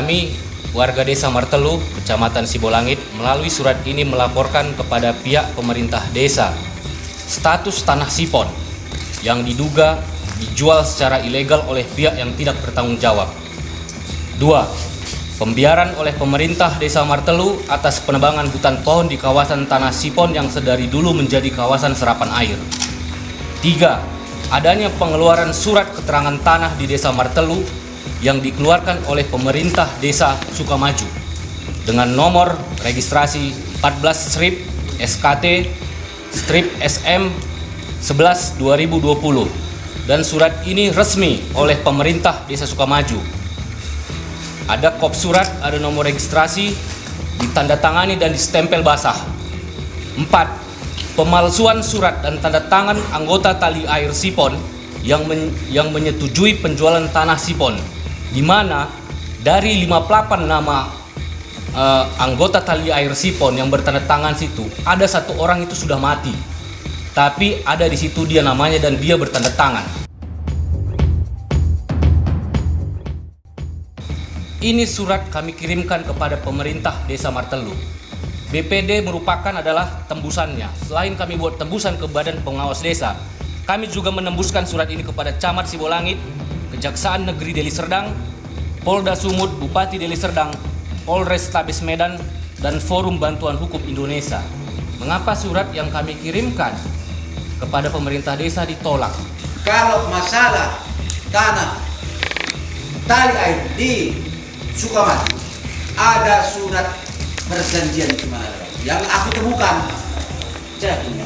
Kami, warga Desa Martelu, Kecamatan Sibolangit, melalui surat ini melaporkan kepada pihak pemerintah desa status tanah Sipon yang diduga dijual secara ilegal oleh pihak yang tidak bertanggung jawab. 2. Pembiaran oleh pemerintah Desa Martelu atas penebangan hutan pohon di kawasan tanah Sipon yang sedari dulu menjadi kawasan serapan air. 3. Adanya pengeluaran surat keterangan tanah di Desa Martelu yang dikeluarkan oleh pemerintah Desa Sukamaju dengan nomor registrasi 14 strip SKT strip SM 11 2020 dan surat ini resmi oleh pemerintah Desa Sukamaju. Ada kop surat, ada nomor registrasi, ditandatangani dan distempel basah. 4. Pemalsuan surat dan tanda tangan anggota tali air Sipon yang menyetujui penjualan tanah Sipon, di mana dari 58 nama anggota tali air Sipon yang bertanda tangan situ, ada satu orang itu sudah mati. Tapi ada di situ dia namanya dan dia bertanda tangan. Ini surat kami kirimkan kepada pemerintah Desa Martelu. BPD merupakan adalah tembusannya. Selain kami buat tembusan ke Badan Pengawas Desa, kami juga menembuskan surat ini kepada Camat Sibolangit, Kejaksaan Negeri Deli Serdang, Polda Sumut, Bupati Deli Serdang, Polrestabes Medan, dan Forum Bantuan Hukum Indonesia. Mengapa surat yang kami kirimkan kepada pemerintah desa ditolak? Kalau masalah tanah tali air di Sukamaju, ada surat perjanjian di mana yang aku temukan. Jadi,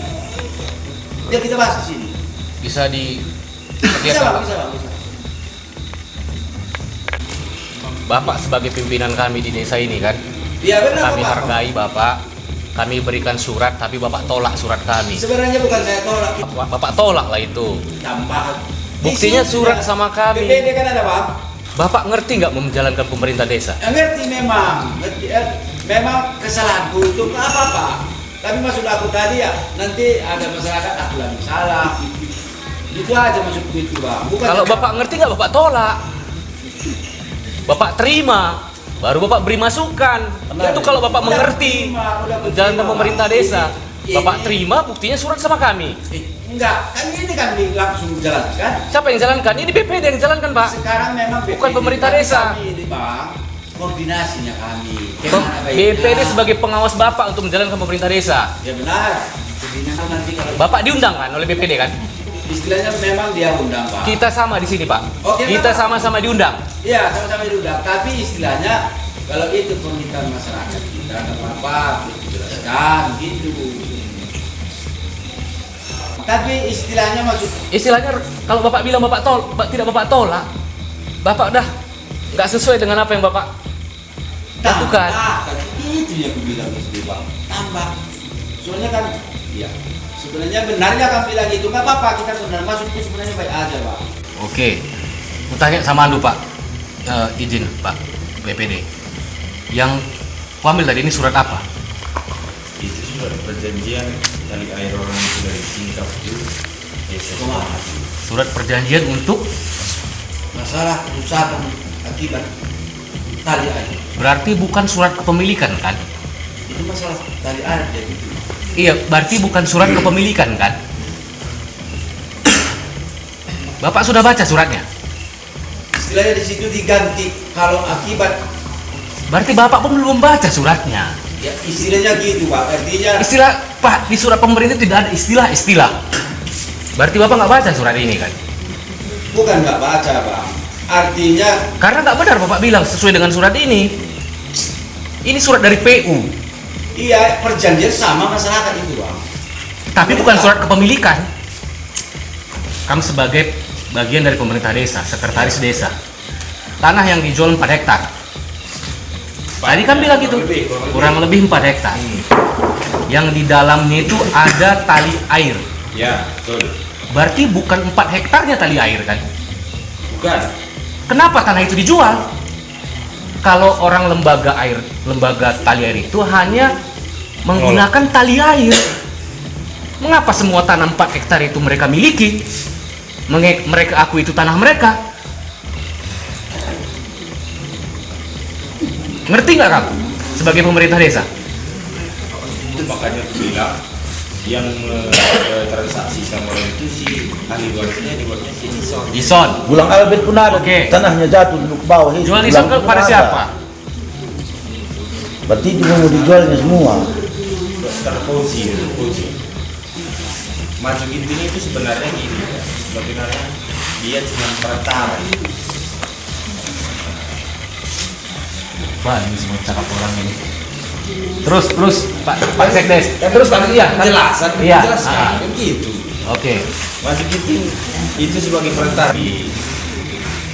ya kita bahas di sini. Bisa di Bisa, Bang, bisa. Bapak sebagai pimpinan kami di desa ini kan, Iya benar. kami hargai Bapak, kami berikan surat tapi Bapak tolak surat kami. Sebenarnya bukan saya tolak. Bapak tolak lah itu. Tambahan. Buktinya surat sama kami. BPD kan ada, Bang. Bapak ngerti nggak menjalankan pemerintah desa? Ngerti memang. Memang kesalahanku itu nggak apa-apa. Tapi maksud aku tadi ya, nanti ada masyarakat aku lagi salah. Itu aja maksudku itu, Bang. Bukan Kalau Bapak ngerti nggak Bapak tolak. Bapak terima, baru Bapak beri masukan. Itu kalau Bapak mengerti menjalankan pemerintah desa. Bapak terima, buktinya surat sama kami. Enggak, kan ini kan langsung jalankan. Siapa yang jalankan? Ini BPD yang jalankan, Pak. Sekarang memang BPD, Bukan pemerintah desa. Kami ini, Bang, koordinasinya kami. BPD sebagai pengawas Bapak untuk menjalankan pemerintah desa. Ya benar. Jadinya nanti kalau Bapak diundang kan oleh BPD kan? istilahnya memang dia undang, Pak. Kita sama di sini, Pak. Oke, Kita Pak. sama-sama diundang. Iya, sama-sama diundang. Tapi istilahnya kalau itu permintaan masyarakat kita nggak apa-apa, jelaskan gitu. Tapi istilahnya Istilahnya kalau Bapak bilang tidak Bapak tolak, Bapak udah nggak sesuai dengan apa yang Bapak lakukan. Itu yang aku bilang tadi, Bang. Tambah. Soalnya kan, iya. Sebenarnya benarnya kan bilang itu nggak apa-apa, kita benar maksudku sebenarnya baik aja, Pak. Oke, mau tanya sama Anu Pak, izin Pak BPD. Yang aku ambil tadi ini surat apa? Itu surat perjanjian tali air orang yang sudah disingkap itu Surat perjanjian untuk Masalah kerusakan akibat tali air. berarti bukan surat kepemilikan kan? Itu masalah tali air jadi. Iya, berarti bukan surat kepemilikan kan? Bapak sudah baca suratnya? Istilahnya di situ diganti kalau akibat. Berarti Bapak pun belum baca suratnya. Ya istilahnya gitu, Pak. Artinya Istilah Pak di surat pemerintah tidak ada istilah-istilah. Berarti Bapak nggak baca surat ini kan? bukan nggak baca, Bang. Artinya Karena nggak benar Bapak bilang sesuai dengan surat ini. Ini surat dari PU. iya perjanjian sama masyarakat itu, Bang. Tapi bukan surat kepemilikan. Kami sebagai bagian dari pemerintah desa, sekretaris desa. Tanah yang dijual 4 hektar. Tadi kan bilang gitu, kurang lebih 4 hektar. Yang di dalamnya itu ada tali air. ya betul. Berarti bukan 4 hektarnya tali air kan? Bukan. Kenapa tanah itu dijual? Kalau orang lembaga tali air itu hanya menggunakan tali air. Mengapa semua tanah 4 hektar itu mereka miliki? Mereka akui itu tanah mereka. Ngerti nggak kamu sebagai pemerintah desa? Itu makanya aku bilang yang transaksi sama orang itu si ahli warisnya dibuatnya si Ison. Ison. Bulang Albert pun ada. Oke. Tanahnya jatuh dulu ke bawah. Jual Bulang Ison pun kepada ada. siapa? Berarti itu mau dijualnya semua. Terposi. Maju Ginting itu sebenarnya gini ya. Sebenarnya dia cuma perantara. Wah, ini semua cakap orang ini. Terus Pak Sekdes. Terus Pak iya. Penjelasan, Iya. kan gitu. Oke. Maju Ginting itu sebagai perantara.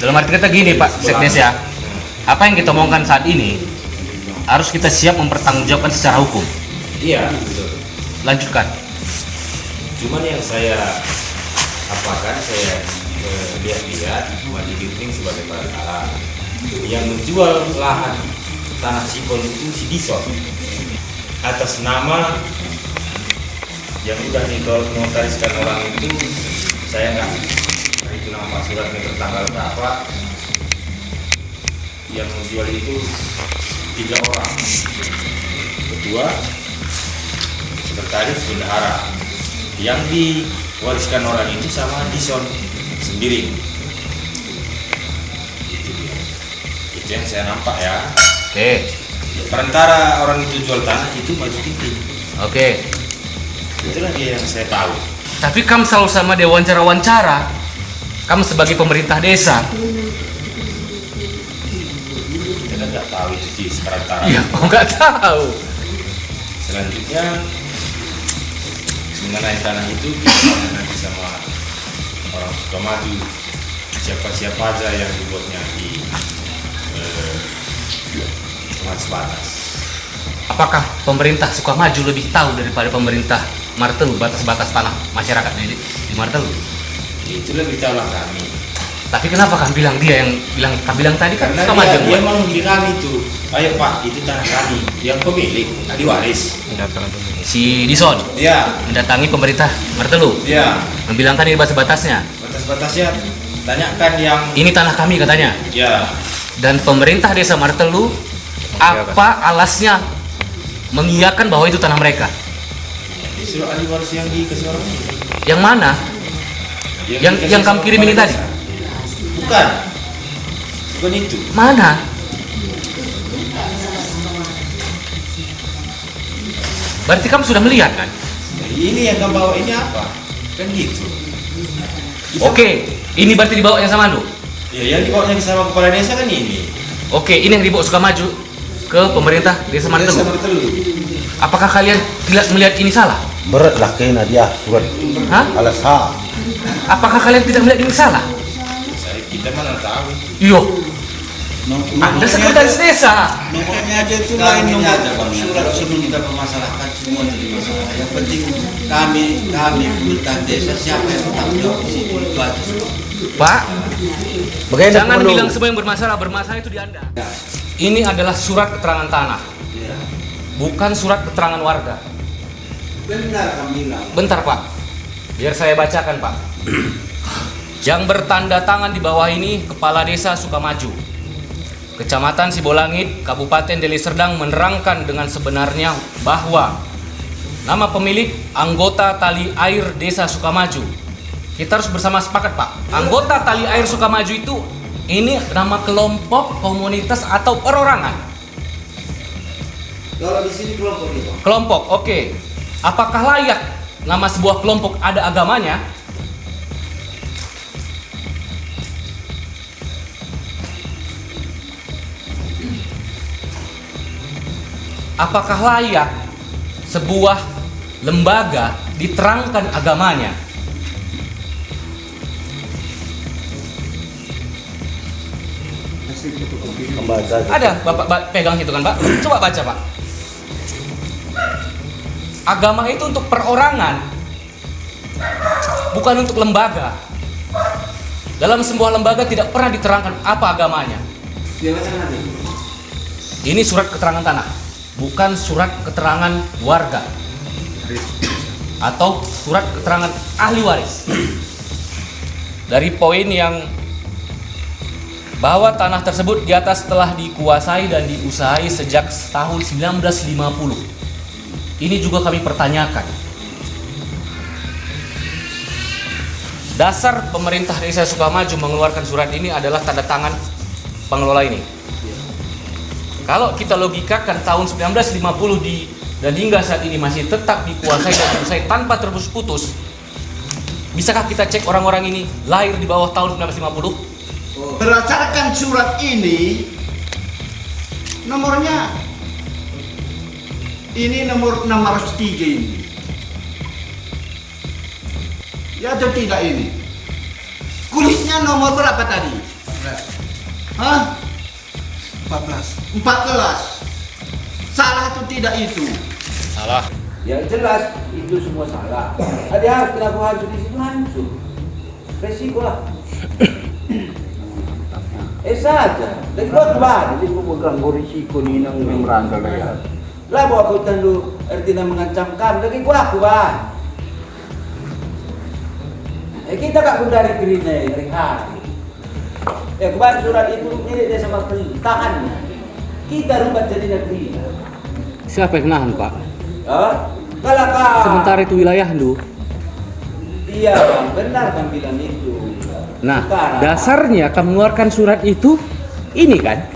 Dalam arti kata gini Pak Sekdes ya. Apa yang kita omongkan saat ini harus kita siap mempertanggungjawabkan secara hukum. Iya, betul. Lanjutkan. Cuman yang saya saya lihat Maju Ginting sebagai perantara yang menjual lahan tanah Sipon itu si Dison atas nama yang udah dinotariskan orang itu. Saya nggak itu nama suratnya tertanggal berapa. Yang menjual itu 3 orang, ketua, sekretaris, bendahara. Yang diwariskan orang itu sama Dison sendiri. Itu yang saya nampak ya. Oke. Perantara orang itu jual tanah itu Maju Ginting. Oke. Itulah dia yang saya tahu. Tapi kamu selalu sama dia wawancara. Kamu sebagai pemerintah desa. Kita nggak tahu itu di perantara. Iya, kok nggak tahu. Selanjutnya mengenai tanah itu kita nanti sama orang Sukamaju siapa aja yang dibuatnya di batas. Apakah pemerintah Sukamaju lebih tahu daripada pemerintah Martelu batas-batas tanah masyarakat di Martelu? Itu lebih tahu lah kami. Tapi kenapa kamu bilang dia yang bilang tadi kan Karena Sukamaju yang dia buat? menghubungi kami itu. Ayo Pak, itu tanah kami yang pemilik, ahli waris. Si Dison Dia, mendatangi pemerintah Martelu, dia membilangkan ini batas-batasnya. batas-batasnya tanyakan yang Ini tanah kami katanya. ya Dan pemerintah desa Martelu apa alasnya mengiyakan bahwa itu tanah mereka? disuruh ahli waris yang dikasih orang itu. Yang mana? Yang kamu kirim ini tadi? Bukan itu. Mana? Berarti kamu sudah melihat kan? Ini yang kamu bawa ini apa? Kan gitu. Oke, ini berarti dibawanya sama Anu. Ya, yang dibawanya sama kepala desa kan ini. Oke, ini yang dibawa Sukamaju ke pemerintah desa Desa Martelu. Martelu. Apakah kalian tidak melihat ini salah? Berat lah kena dia surat Hah? alas H. Apakah kalian tidak melihat ini salah? Kita mana tahu. Iyo, Anda sekretaris desa. Nomornya aja itu lain nomor surat sebelum kita permasalahkan semua jadi masalah. Yang penting kami pemerintah desa siapa yang bertanggung jawab di sini itu aja. Pak, Bagaimana jangan perlu? bilang semua yang bermasalah itu di Anda. Ini adalah surat keterangan tanah, Ya. bukan surat keterangan warga. Benar kami bilang. Bentar Pak, biar saya bacakan Pak. Yang bertanda tangan di bawah ini Kepala Desa Sukamaju, Kecamatan Sibolangit, Kabupaten Deli Serdang, menerangkan dengan sebenarnya bahwa nama pemilik anggota Tali Air Desa Sukamaju. Kita harus bersama sepakat Pak. Anggota Tali Air Sukamaju itu ini nama kelompok, komunitas atau perorangan? Kalau di sini kelompok itu. Kelompok, oke. Apakah layak nama sebuah kelompok ada agamanya? Apakah layak sebuah lembaga diterangkan agamanya? Membaca. Ada, Bapak pegang itu kan Pak? Coba baca Pak. Agama itu untuk perorangan, bukan untuk lembaga. Dalam sebuah lembaga tidak pernah diterangkan apa agamanya. Dia baca nanti. Ini surat keterangan tanah, bukan surat keterangan warga atau surat keterangan ahli waris. Dari poin yang bahwa tanah tersebut di atas telah dikuasai dan diusahay sejak tahun 1950. Ini juga kami pertanyakan. Dasar pemerintah Desa Sukamaju mengeluarkan surat ini adalah tanda tangan pengelola ini. Kalau kita logikakan tahun 1950 dan hingga saat ini masih tetap dikuasai dan diusahay tanpa terputus-putus, bisakah kita cek orang-orang ini lahir di bawah tahun 1950? Berdasarkan surat ini, nomornya ini nomor 603 ini. Ya atau tidak ini? Kulitnya nomor berapa tadi? Hah? 14. Salah atau tidak itu? Salah. Ya jelas itu semua salah. Ada harus kenapa hancur di situ hancur. Resiko lah. Saja. Dari buat kemana? Jadi kau mengganggu risiko ni nang merangkal ya. Lah bawa aku tendu artinya mengancam kamu. Lagi gua aku bah. Kita kak dari kerina dari hari. Kemarin surat itu milik Desa Martelu. Tahannya. Kita rubah jadi negeri. Siapa yang nahan, Pak? Kalau kak. Sementara itu wilayah lu. Iya bang, benar kan bilang itu. Nah, Sekarang, dasarnya kamu mengeluarkan surat itu ini kan?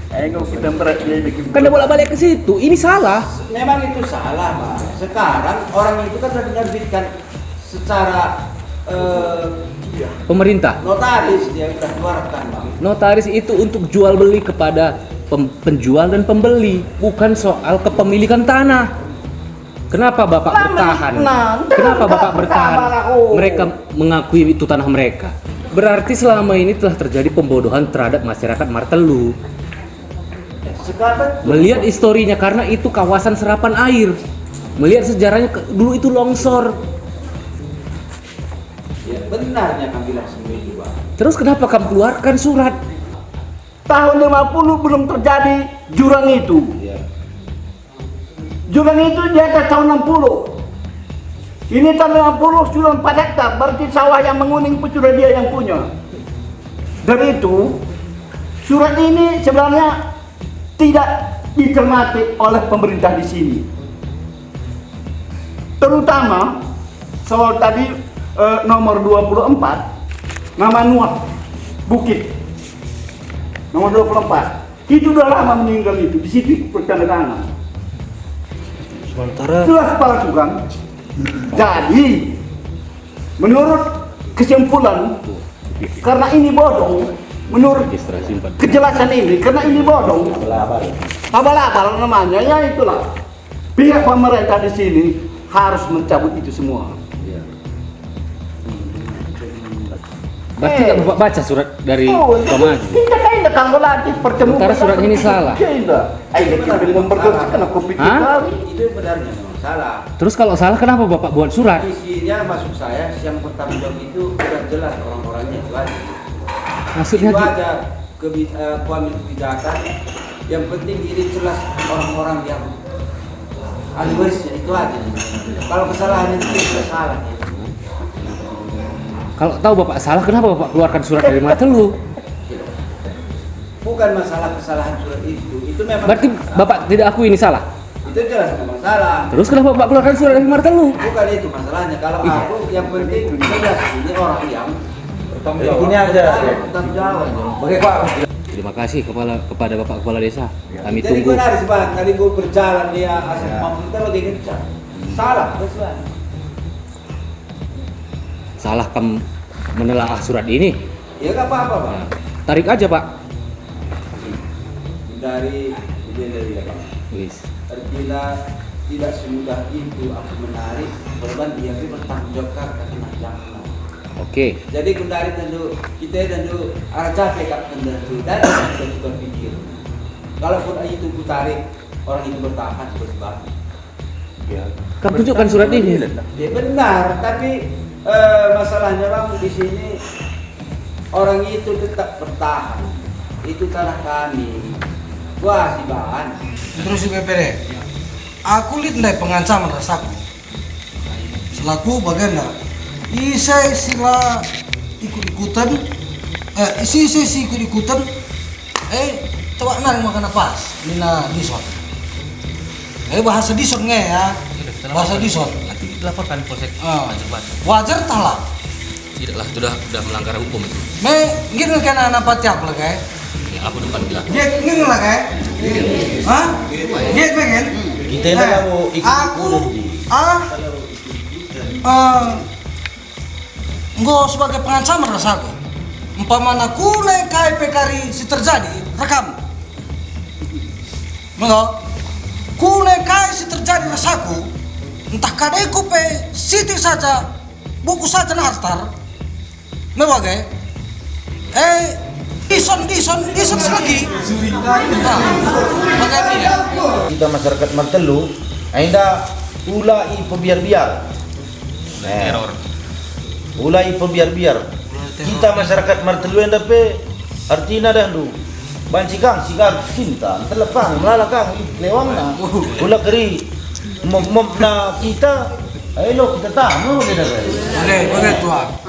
Kan udah bolak-balik ke situ. Ini salah. memang itu salah pak. Sekarang orang itu kan sudah menerbitkan secara Pemerintah. notaris dia sudah keluarkan bang. Notaris itu untuk jual beli kepada penjual dan pembeli, bukan soal kepemilikan tanah. Kenapa Bapak bertahan? Kenapa Bapak bertahan? Mereka mengakui itu tanah mereka. Berarti selama ini telah terjadi pembodohan terhadap masyarakat Martelu. Sekarang Melihat historinya karena itu kawasan serapan air. Melihat sejarahnya dulu itu longsor. ya benarnya kan bilang semua itu bang. Terus kenapa kamu keluarkan surat? Tahun 50 belum terjadi jurang itu. Jurang itu di atas tahun 60. Ini tahun 50 sudah 4 hektar, berarti sawah yang menguning pun sudah dia yang punya. Dari itu, surat ini sebenarnya tidak dicermati oleh pemerintah di sini. Terutama soal tadi nomor 24, nama Nuah Bukit. Nomor 24. Itu udah lama meninggal itu, di situ bertanda tangan. Sementara Jelas palsukan. Jadi, menurut kesimpulan, karena ini bodong, menurut kejelasan ini, karena ini bodong, abal-abal namanya, ya itulah. Pihak pemerintah di sini harus mencabut itu semua. Berarti nggak Bapak baca surat dari Sukamaju? Tidak kalau lagi pertemuan. Sementara surat ini salah. Tidak. Ayo kita bilang memperkenalkan aku pikir Hah? kali. Itu benarnya memang salah. Terus kalau salah kenapa Bapak buat surat? Isinya maksud saya yang bertanggung jawab itu sudah jelas orang-orangnya itu aja. Maksudnya Itu aja kebijakan. Yang penting ini jelas orang-orang yang ahli warisnya itu aja. Kalau kesalahan itu sudah salah. kalau tahu Bapak salah kenapa Bapak keluarkan surat dari Martelu? Bukan masalah kesalahan surat itu memang. Berarti Bapak tidak akui ini salah? itu jelas memang salah. Terus kenapa Bapak keluarkan surat dari Martelu? Bukan itu masalahnya. Kalau Iya. aku yang penting jelas ini orang yang Bertanggung jawab. ini aja bertanggung jawab. Oke Pak. Terima kasih kepada Bapak Kepala Desa. Kami Jadi tunggu. benar bang, tadi gue berjalan dia asal mampu kita lagi kencang. Salah, betul. Salah kamu menelaah surat ini. Ya nggak apa-apa bang. Nah, tarik aja Pak. Dari bang. Wis. Artinya tidak semudah itu aku menarik korban dia bertanggung jawab karena jangan. Oke. Jadi kendari tentu kita tentu arah capek kak tentu dan kita berpikir. Kalaupun itu ku tarik orang itu bertahan seperti bang. Kamu tunjukkan surat ini. Ya benar, tapi masalahnya bang di sini orang itu tetap bertahan. Itu tanah kami. Wah si bahan. Terus BPD, aku lihat pengancaman rasaku. Selaku bagian isai sila ikut-ikutan isi ikut-ikutan coba nang makan apa nina dison bahasa dison nge ya bahasa dison Nanti dilaporkan polsek Tanjung Batu. wajar talah Tidaklah, itu udah melanggar hukum itu. gini kan anak patiap lah kayak Ya, aku depan bilang. gini lah kayak hah gini pengen Kita ini mau aku Engko sebagai pengancaman rasaku. Umpamana kule KIP kari si terjadi, rekam. Mengko kule kai si terjadi rasaku, entah kadeku pe siti saja, buku saja nastar. Mewagai. Dison lagi. Makanya ya. kita masyarakat Martelu ainda ulai pebiar-biar. Teror. Ulai pebiar-biar. Kita masyarakat Martelu ainda pe artina dah du. Bancigang sigar cinta terlepang melalakang lewangna. Ula keri mom na kita ayo kita tahu kita dah. Oke, tua.